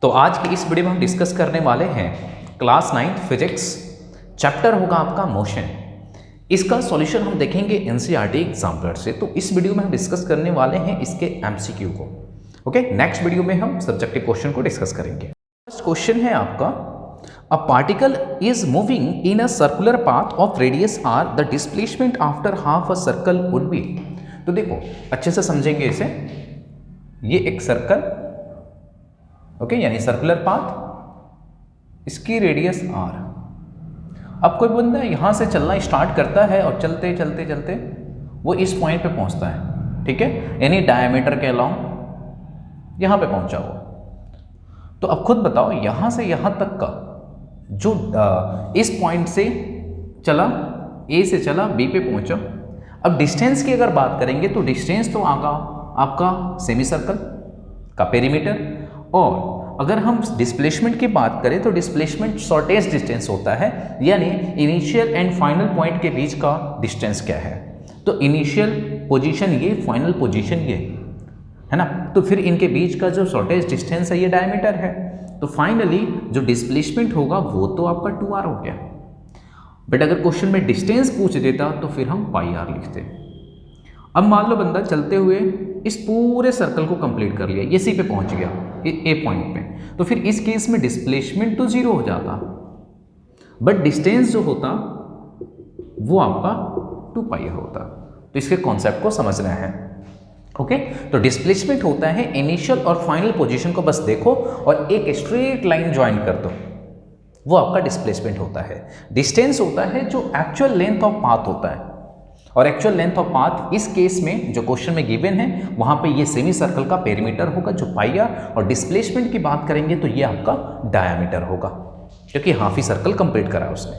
तो आज की इस वीडियो में हम डिस्कस करने वाले हैं क्लास 9 फिजिक्स, चैप्टर होगा आपका मोशन। इसका सॉल्यूशन हम देखेंगे एनसीईआरटी एग्जाम्पलर से। तो इस वीडियो में हम डिस्कस करने वाले हैं इसके एमसीक्यू को। ओके, नेक्स्ट वीडियो में हम सब्जेक्टिव क्वेश्चन को डिस्कस करेंगे। फर्स्ट क्वेश्चन है आपका, a particle is moving in a circular path of radius R, the displacement after half a circle would be. तो देखो अच्छे से समझेंगे इसे। ये एक सर्कल, ओके, यानी सर्कुलर पाथ, इसकी रेडियस आर। अब कोई बंदा यहां से चलना स्टार्ट करता है और चलते चलते चलते वो इस पॉइंट पे पहुंचता है, ठीक है, यानी डायमीटर के अलाउंग यहां पे पहुंचा वो। तो अब खुद बताओ, यहां से यहां तक का जो इस पॉइंट से चला, ए से चला बी पे पहुंचा। अब डिस्टेंस की अगर बात करेंगे तो डिस्टेंस तो आगा आपका सेमी सर्कल का पेरीमीटर, और अगर हम डिस्प्लेसमेंट की बात करें तो डिस्प्लेसमेंट शॉर्टेस्ट डिस्टेंस होता है, यानी इनिशियल एंड फाइनल पॉइंट के बीच का डिस्टेंस क्या है। तो इनिशियल पोजीशन ये, फाइनल पोजीशन ये है ना। तो फिर इनके बीच का जो शॉर्टेस्ट डिस्टेंस है ये डायमीटर है। तो फाइनली जो डिस्प्लेसमेंट होगा वो तो आपका 2r हो गया। बट अगर क्वेश्चन में डिस्टेंस पूछ देता तो फिर हम पाई आर लिखते। अब मान लो बंदा चलते हुए इस पूरे सर्कल को कंप्लीट कर लिया, ये सी पे पहुंच गया, ए पॉइंट पे, तो फिर इस केस में डिस्प्लेसमेंट तो 0 हो जाता, बट डिस्टेंस जो होता वो आपका 2 पाई होता। तो इसके कॉन्सेप्ट को समझना है। ओके, तो डिस्प्लेसमेंट होता है इनिशियल और फाइनल पोजीशन को बस देखो और एक स्ट्रेट लाइन ज्वाइन कर दो, वो आपका डिस्प्लेसमेंट होता है। डिस्टेंस होता है जो एक्चुअल लेंथ ऑफ पाथ होता है, और एक्चुअल लेंथ ऑफ पाथ इस केस में जो क्वेश्चन में गिवन है वहां पे ये सेमी सर्कल का पेरीमीटर होगा जो पाई आर, और डिस्प्लेसमेंट की बात करेंगे तो ये आपका डायमीटर होगा, क्योंकि हाफ ही सर्कल कंप्लीट करा उसने।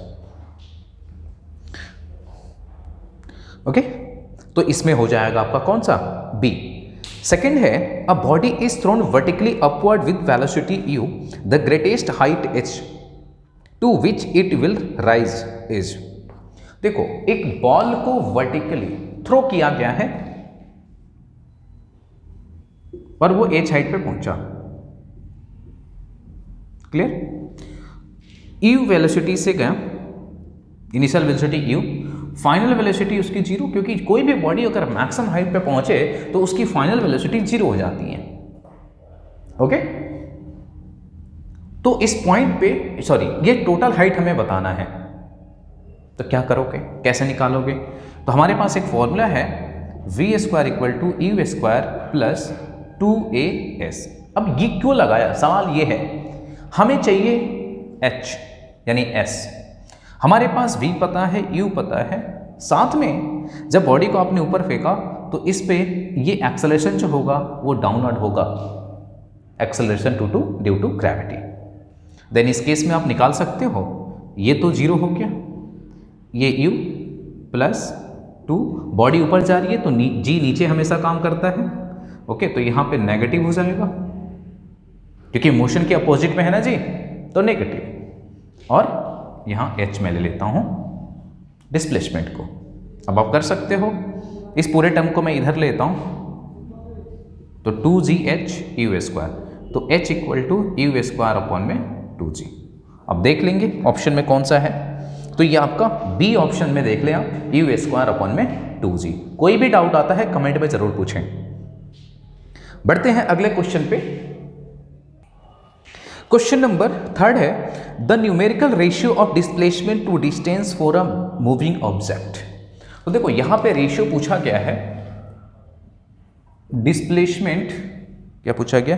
ओके, तो इसमें हो जाएगा आपका कौन सा, बी। सेकेंड है, a body is thrown vertically upward with velocity u, the greatest height h to which it will rise is. देखो, एक बॉल को वर्टिकली थ्रो किया गया है और वो h हाइट पे पहुंचा, क्लियर। u वेलोसिटी से गया, initial velocity u, final velocity उसकी 0, क्योंकि कोई भी बॉडी अगर मैक्सिमम हाइट पे पहुंचे तो उसकी फाइनल वेलोसिटी 0 हो जाती है। ओके, तो इस पॉइंट पे, सॉरी, ये टोटल हाइट हमें बताना है। तो क्या करोगे, कैसे निकालोगे? तो हमारे पास एक फॉर्मूला है, v² = u² प्लस 2as। अब ये क्यों लगाया, सवाल ये है, हमें चाहिए h यानी s, हमारे पास v पता है, u पता है, साथ में जब बॉडी को आपने ऊपर फेंका तो इस पे ये एक्सेलरेशन जो होगा वो डाउनवर्ड होगा, acceleration due to gravity. Then इस केस में आप निकाल सकते हो, ये तो 0 हो गया, ये u प्लस 2, बॉडी ऊपर जा रही है तो g नीचे हमेशा काम करता है। ओके, तो यहाँ पे नेगेटिव हो जाएगा, क्योंकि मोशन के अपोजिट में है ना जी, तो नेगेटिव। और यहाँ h मैं ले लेता हूँ डिस्प्लेसमेंट को। अब आप कर सकते हो, इस पूरे टर्म को मैं इधर लेता हूँ, तो 2gh u², तो h = u²/2g। अब देख लेंगे ऑप्शन में कौन सा है, तो ये आपका बी ऑप्शन में देख लें आप, u²/2g। कोई भी डाउट आता है कमेंट में जरूर पूछें। बढ़ते हैं अगले क्वेश्चन पे। क्वेश्चन नंबर 3 है, the numerical ratio of displacement to distance for a moving object. तो देखो यहां पे रेशियो पूछा गया है, डिस्प्लेसमेंट, क्या पूछा गया,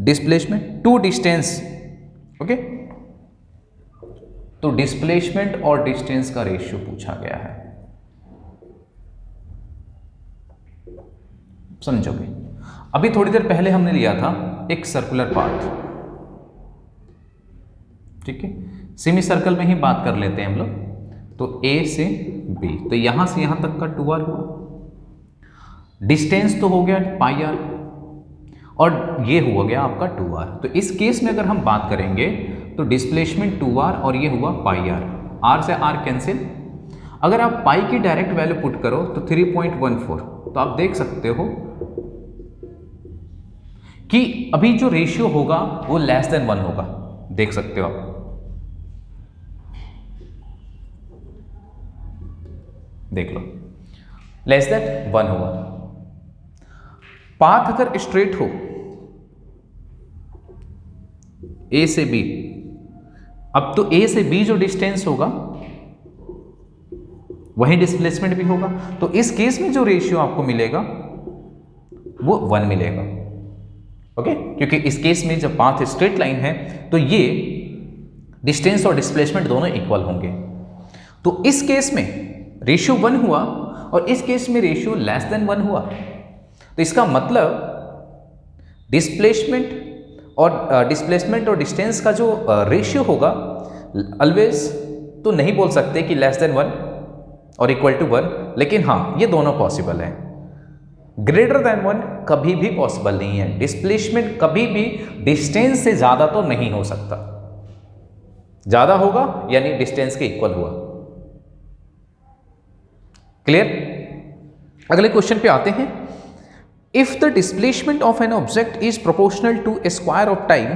डिस्प्लेसमेंट टू डिस्टेंस। ओके, तो डिस्प्लेसमेंट और डिस्टेंस का रेशियो पूछा गया है, समझोगे। अभी थोड़ी देर पहले हमने लिया था एक सर्कुलर पाथ, ठीक है, सेमी सर्कल में ही बात कर लेते हैं हम लोग। तो A से B, तो यहां से यहां तक का 2r हुआ, डिस्टेंस तो हो गया पाई आर, और ये हुआ गया आपका 2r। तो इस केस में अगर हम बात करेंगे तो डिस्प्लेसमेंट 2r और ये हुआ पाई आर, r से r कैंसिल। अगर आप पाई की डायरेक्ट वैल्यू पुट करो तो 3.14, तो आप देख सकते हो कि अभी जो रेशियो होगा वो लेस देन 1 होगा, देख सकते हो आप। देख लो, लेस देन 1 होगा। पाथ अगर स्ट्रेट हो ए से बी, अब तो ए से बी जो डिस्टेंस होगा वही डिस्प्लेसमेंट भी होगा, तो इस केस में जो रेशियो आपको मिलेगा वो 1 मिलेगा। ओके, क्योंकि इस केस में जब पाथ स्ट्रेट लाइन है तो ये डिस्टेंस और डिस्प्लेसमेंट दोनों इक्वल होंगे। तो इस केस में रेशियो 1 हुआ और इस केस में रेशियो लेस देन 1 हुआ, तो इसका मतलब डिस्प्लेसमेंट और डिस्टेंस का जो रेशियो होगा ऑलवेज तो नहीं बोल सकते कि लेस देन 1 और इक्वल टू 1, लेकिन हाँ ये दोनों पॉसिबल है। ग्रेटर देन 1 कभी भी पॉसिबल नहीं है। डिस्प्लेसमेंट कभी भी डिस्टेंस से ज्यादा तो नहीं हो सकता, ज्यादा होगा यानी डिस्टेंस के इक्वल हुआ। क्लियर? अगले क्वेश्चन पे आते हैं। If the displacement of an object is proportional to a square of time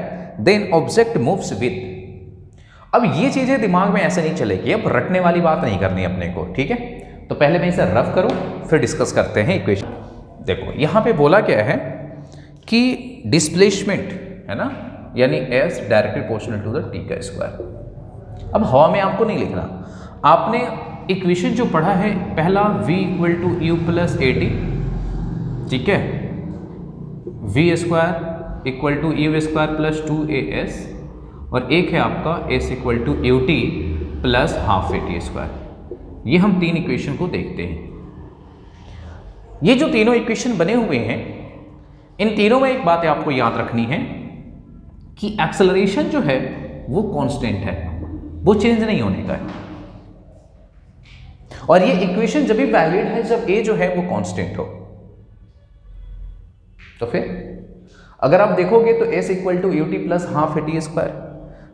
then object moves with. अब ये चीजें दिमाग में ऐसे नहीं चलेगी, अब रटने वाली बात नहीं करनी अपने को, ठीक है? तो पहले मैं इसे रफ करूं फिर डिस्कस करते हैं इक्वेशन। देखो यहां पे बोला क्या है कि डिस्प्लेसमेंट है ना, यानी S directly proportional to the T का स्क्वायर। अब हवा में आपको नहीं लिखना, आपने इक्वेशन जो पढ़ा है पहला v equal to u plus a t, ठीक है, v square equal to u square plus 2as, और एक है आपका s equal to u t plus half a t square. ये हम तीन इक्वेशन को देखते हैं। ये जो तीनों इक्वेशन बने हुए हैं, इन तीनों में एक बात आपको याद रखनी है कि एक्सेलरेशन जो है वो कांस्टेंट है, वो चेंज नहीं होने का है। और ये इक्वेशन जब भी वैलिड है जब a जो है वो कांस्टेंट हो। तो फिर अगर आप देखोगे तो s equal to u t plus half a t square,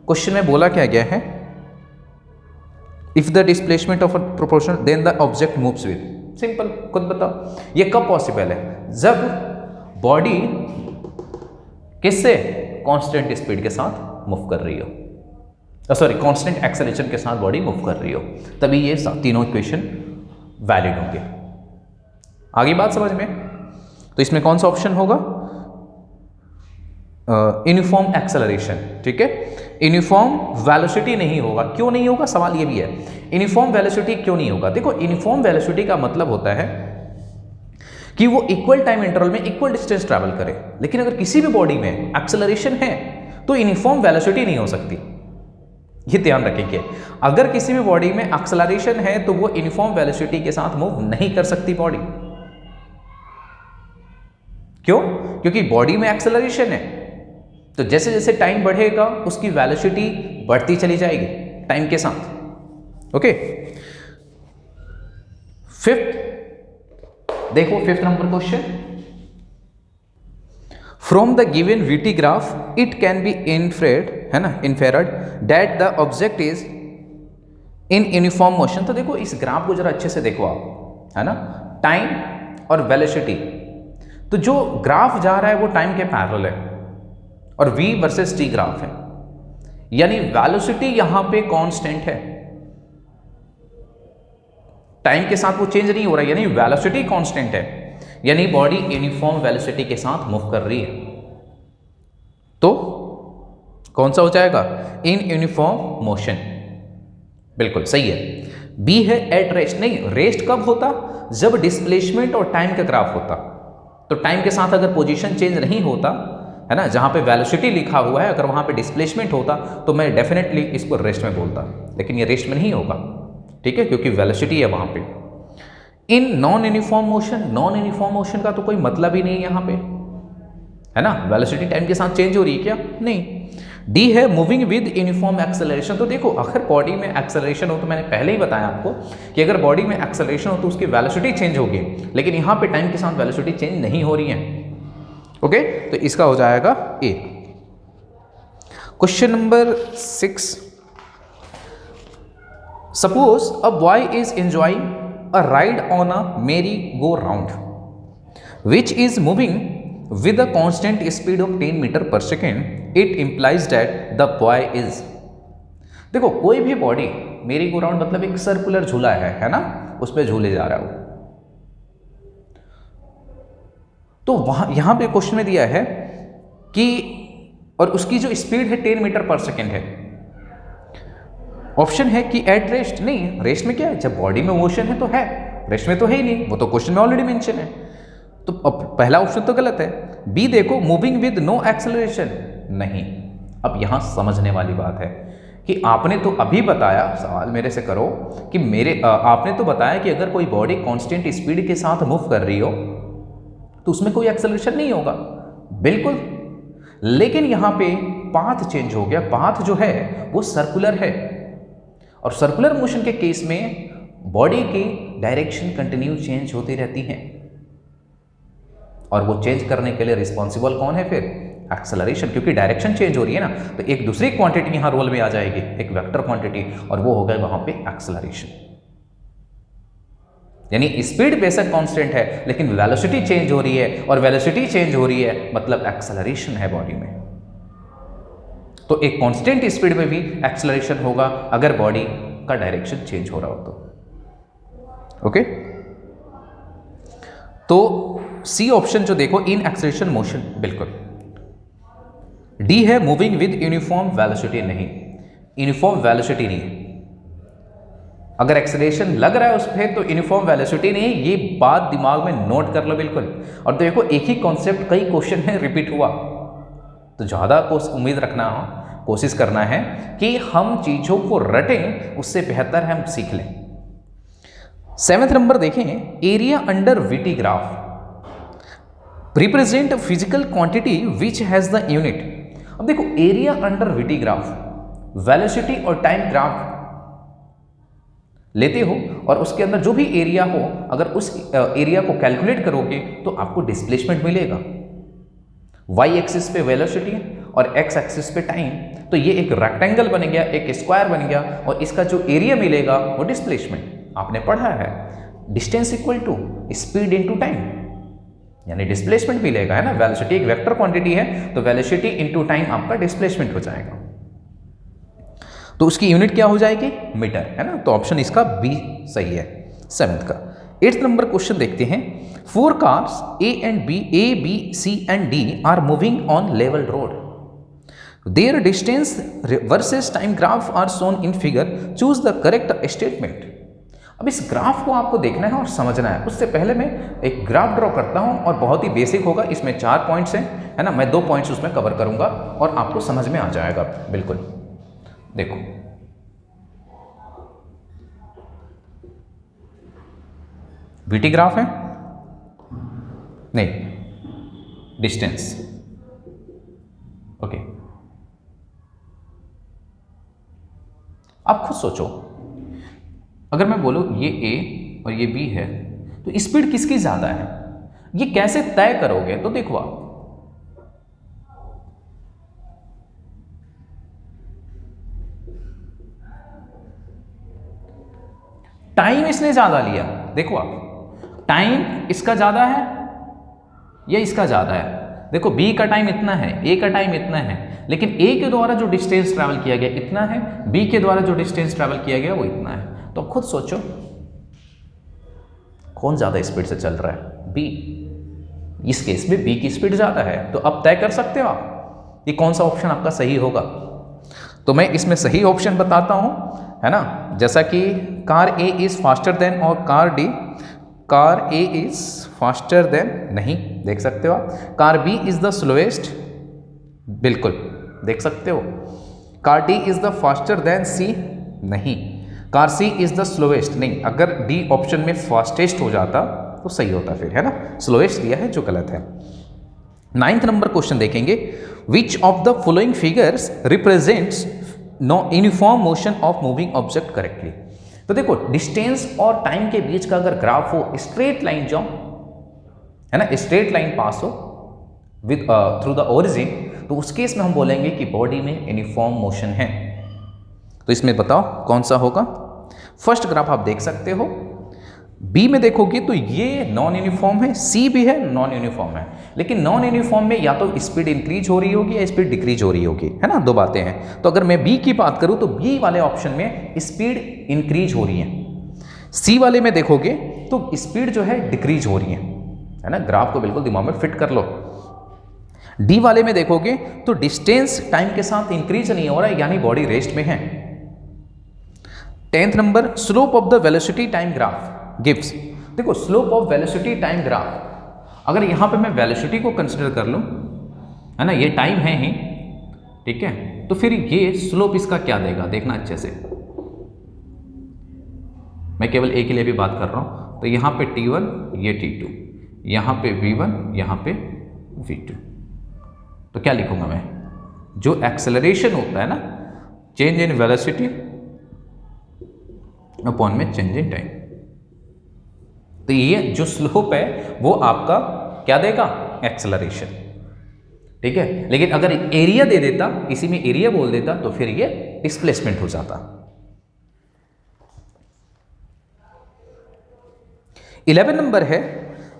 question में बोला क्या गया है, if the displacement of a proportional then the object moves with. Simple, खुद बताओ ये कब पॉसिबल है? जब बॉडी किससे कांस्टेंट स्पीड के साथ मूव कर रही हो, सॉरी कांस्टेंट एक्सेलरेशन के साथ बॉडी मूव कर रही हो, तभी ये तीनों इक्वेशन वैलिड होंगे। आगे बात समझ में? तो इसमें कौन सा ऑप्शन होगा? यूनिफॉर्म एक्सेलरेशन, ठीक है। यूनिफॉर्म वेलोसिटी नहीं होगा। क्यों नहीं होगा, सवाल ये भी है, यूनिफॉर्म वेलोसिटी क्यों नहीं होगा? देखो यूनिफॉर्म वेलोसिटी का मतलब होता है कि वो इक्वल टाइम इंटरवल में इक्वल डिस्टेंस ट्रैवल करे, लेकिन अगर किसी भी बॉडी में एक्सेलरेशन है तो यूनिफॉर्म वेलोसिटी नहीं हो सकती। ये ध्यान रखेंगे, अगर किसी भी बॉडी में एक्सेलरेशन है तो वो यूनिफॉर्म वेलोसिटी के साथ मूव नहीं कर सकती बॉडी। क्यों? क्योंकि बॉडी में एक्सेलरेशन है, तो जैसे जैसे टाइम बढ़ेगा उसकी वेलोसिटी बढ़ती चली जाएगी टाइम के साथ। ओके, फिफ्थ देखो, fifth number question, from the given VT graph it can be inferred, है ना, inferred that the object is in uniform motion. तो देखो इस ग्राफ को जरा अच्छे से देखो आप, है ना, टाइम और वेलोसिटी, तो जो ग्राफ जा रहा है वो टाइम के पैरेलल है और v वर्सेस t ग्राफ है, यानी वेलोसिटी यहां पे कांस्टेंट है, टाइम के साथ वो चेंज नहीं हो रहा है, यानी वेलोसिटी कांस्टेंट है, यानी बॉडी यूनिफॉर्म वेलोसिटी के साथ मूव कर रही है। तो कौन सा हो जाएगा? इन यूनिफॉर्म मोशन। बिल्कुल सही है, बी है एट रेस्ट। नहीं, रेस्ट कब होता? जब डिस्प्लेसमेंट और टाइम का ग्राफ होता। तो टाइम के साथ अगर पोजीशन चेंज नहीं होता, है ना, जहां पे वेलोसिटी लिखा हुआ है, अगर वहां पे डिस्प्लेसमेंट होता तो मैं डेफिनेटली इसको रेस्ट में बोलता, लेकिन ये रेस्ट में नहीं होगा, ठीक है, क्योंकि वेलोसिटी है वहां पे। In non uniform motion, non uniform motion का तो कोई मतलब ही नहीं है यहाँ पे, है ना, वेलोसिटी टाइम के साथ चेंज हो रही है क्या? नहीं। डी है मूविंग विद यूनिफॉर्म एक्सेलरेशन। तो देखो अगर बॉडी में एक्सेलरेशन हो, तो मैंने पहले ही बताया आपको कि अगर बॉडी में एक्सेलरेशन हो तो उसकी वेलोसिटी चेंज होगी, लेकिन यहाँ पे टाइम के साथ वेलोसिटी चेंज नहीं हो रही है। ओके, तो इसका हो जाएगा A. Question number 6, suppose a boy is enjoying a ride on a merry go round which is moving with a constant speed of 10 metre per second it implies that the boy is। देखो कोई भी body मेरी go round मतलब एक circular झूला है ना, उस पर झूले जा रहा है वो। तो वहां यहां पे क्वेश्चन में दिया है कि और उसकी जो स्पीड है 10 मीटर पर सेकेंड है। ऑप्शन है कि एट रेस्ट, नहीं रेस्ट में क्या है, जब बॉडी में मोशन है तो है, रेस्ट में तो है ही नहीं, वो तो क्वेश्चन में ऑलरेडी मेंशन है। तो अब पहला ऑप्शन तो गलत है। बी देखो मूविंग विद नो एक्सेलरेशन, नहीं। अब यहां समझने वाली बात है कि आपने तो अभी बताया, सवाल मेरे से करो कि आपने तो बताया कि अगर कोई बॉडी कांस्टेंट स्पीड के साथ मूव कर रही हो तो उसमें कोई एक्सेलरेशन नहीं होगा, बिल्कुल। लेकिन यहां पे पाथ चेंज हो गया, पाथ जो है वो सर्कुलर है, और सर्कुलर मोशन के केस में बॉडी की डायरेक्शन कंटिन्यू चेंज होती रहती है, और वो चेंज करने के लिए रिस्पॉन्सिबल कौन है फिर, एक्सेलरेशन, क्योंकि डायरेक्शन चेंज हो रही है ना। तो एक दूसरी क्वांटिटी यहां रोल में आ जाएगी, एक वेक्टर क्वांटिटी, और वो हो गया वहां पे एक्सेलरेशन। यानी स्पीड बेशक कांस्टेंट है लेकिन वेलोसिटी चेंज हो रही है, और वेलोसिटी चेंज हो रही है मतलब एक्सेलरेशन है बॉडी में। तो एक कांस्टेंट स्पीड में भी एक्सेलरेशन होगा अगर बॉडी का डायरेक्शन चेंज हो रहा हो तो। ओके, तो सी ऑप्शन जो देखो इन एक्सेलरेशन मोशन, बिल्कुल। डी है मूविंग विद यूनिफॉर्म वेलोसिटी, नहीं, यूनिफॉर्म वेलोसिटी नहीं। अगर एक्सेलरेशन लग रहा है उस पर तो यूनिफॉर्म वेलोसिटी नहीं, ये बात दिमाग में नोट कर लो बिल्कुल। और देखो एक ही कॉन्सेप्ट कई क्वेश्चन में रिपीट हुआ, तो ज़्यादा उम्मीद रखना, कोशिश करना है कि हम चीज़ों को रटें, उससे बेहतर है हम सीख लें। 7वां नंबर देखें, area under VT graph represent physical quantity which has the unit. अब देखो area under VT graph, velocity और टाइम ग्राफ लेते हो और उसके अंदर जो भी एरिया हो, अगर उस एरिया को कैलकुलेट करोगे तो आपको डिस्प्लेसमेंट मिलेगा। वाई एक्सिस पे वेलोसिटी और एक्स एक्सिस पे टाइम, तो ये एक रेक्टेंगल बन गया, एक स्क्वायर बन गया, और इसका जो एरिया मिलेगा वो डिस्प्लेसमेंट। आपने पढ़ा है distance equal to speed into time, यानी डिस्प्लेसमेंट मिलेगा, है ना। वेलोसिटी एक वेक्टर क्वांटिटी है, तो वेलोसिटी इनटू टाइम आपका डिस्प्लेसमेंट हो जाएगा। तो उसकी यूनिट क्या हो जाएगी, मीटर, है ना। तो ऑप्शन इसका बी सही है 7th का। 8th नंबर क्वेश्चन देखते हैं। 4 cars A B C and D are moving on level road, their distance versus time graph are shown in figure, choose the correct statement. अब इस ग्राफ को आपको देखना है और समझना है। उससे पहले मैं एक ग्राफ ड्रॉ करता हूं, और बहुत ही बेसिक होगा, इसमें 4 पॉइंट्स हैं, है ना। मैं 2 पॉइंट्स उसमें कवर करूंगा और आपको समझ में आ जाएगा बिल्कुल। देखो वीटी ग्राफ है, नहीं, डिस्टेंस, ओके। आप खुद सोचो, अगर मैं बोलूं ये ए और ये बी है तो स्पीड किसकी ज्यादा है, ये कैसे तय करोगे। तो देखो आप, टाइम इसने ज्यादा लिया, देखो आप, टाइम इसका ज्यादा है या इसका ज्यादा है। देखो बी का टाइम इतना है, ए का टाइम इतना है, लेकिन ए के द्वारा जो डिस्टेंस ट्रैवल किया गया इतना है, बी के द्वारा जो डिस्टेंस ट्रैवल किया गया वो इतना है। तो खुद सोचो कौन ज्यादा स्पीड से चल रहा है, बी। इस केस में बी की स्पीड ज्यादा है। तो अब तय कर सकते हो आप कि कौन सा ऑप्शन आपका सही होगा। तो मैं इसमें सही ऑप्शन बताता हूं, है ना। जैसा कि car A is faster than, और car D, car A is faster than, नहीं, देख सकते हो आप। Car B is the slowest, बिल्कुल देख सकते हो। Car D is the faster than C, नहीं। Car C is the slowest, नहीं। अगर डी ऑप्शन में फास्टेस्ट हो जाता तो सही होता फिर, है ना। स्लोएस्ट दिया है जो गलत है। 9th नंबर क्वेश्चन देखेंगे। Which of the following figures represents no uniform motion of moving object correctly. तो देखो डिस्टेंस और टाइम के बीच का अगर ग्राफ हो, स्ट्रेट लाइन जाओ, है ना, स्ट्रेट लाइन पास हो विद थ्रू द ओरिजिन, तो उस केस में हम बोलेंगे कि बॉडी में यूनिफॉर्म मोशन है। तो इसमें बताओ कौन सा होगा। फर्स्ट ग्राफ आप देख सकते हो, बी में देखोगे तो ये नॉन यूनिफॉर्म है, सी भी है नॉन यूनिफॉर्म है। लेकिन नॉन यूनिफॉर्म में या तो स्पीड इंक्रीज हो रही होगी या स्पीड डिक्रीज हो रही होगी, है ना, दो बातें हैं। तो अगर मैं बी की बात करूं तो बी वाले ऑप्शन में स्पीड इंक्रीज हो रही है। सी वाले में देखोगे तो स्पीड जो है डिक्रीज हो रही है ना, ग्राफ को बिल्कुल दिमाग में फिट कर लो। डी वाले में देखोगे तो डिस्टेंस टाइम के साथ इंक्रीज नहीं हो रहा है, यानी बॉडी रेस्ट में है। 10th number, slope of the velocity time graph gives. देखो slope of velocity time graph, अगर यहां पे मैं वेलोसिटी को कंसिडर कर लूं, है ना, ये टाइम है ही, ठीक है, तो फिर ये स्लोप इसका क्या देगा, देखना अच्छे से। मैं केवल ए के लिए भी बात कर रहा हूं, तो यहां पे T1, ये T2, यहां पे V1, यहां पे V2, तो क्या लिखूंगा मैं, जो एक्सेलरेशन होता है ना, चेंज इन वेलोसिटी अपॉन में चेंज इन टाइम, तो ये जो स्लोप है वो आपका क्या देगा, एक्सेलरेशन, ठीक है। लेकिन अगर एरिया दे देता, इसी में एरिया बोल देता, तो फिर ये डिस्प्लेसमेंट हो जाता। 11 नंबर है,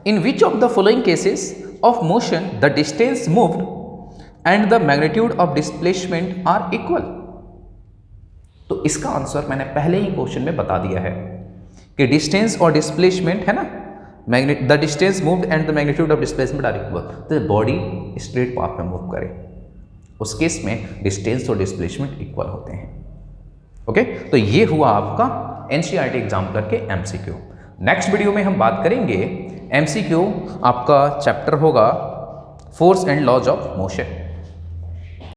in which of the following cases of motion the distance moved and the magnitude of displacement are equal. तो इसका आंसर मैंने पहले ही क्वेश्चन में बता दिया है कि डिस्टेंस और डिस्प्लेसमेंट है ना, the distance moved and the magnitude of displacement are equal, तो बॉडी स्ट्रेट पाथ में मूव करे उस केस में डिस्टेंस और डिस्प्लेसमेंट इक्वल होते हैं। ओके, तो ये हुआ आपका एनसीईआरटी एग्जाम करके एमसीक्यू। नेक्स्ट वीडियो में हम बात करेंगे एमसीक्यू, आपका चैप्टर होगा force and laws of motion.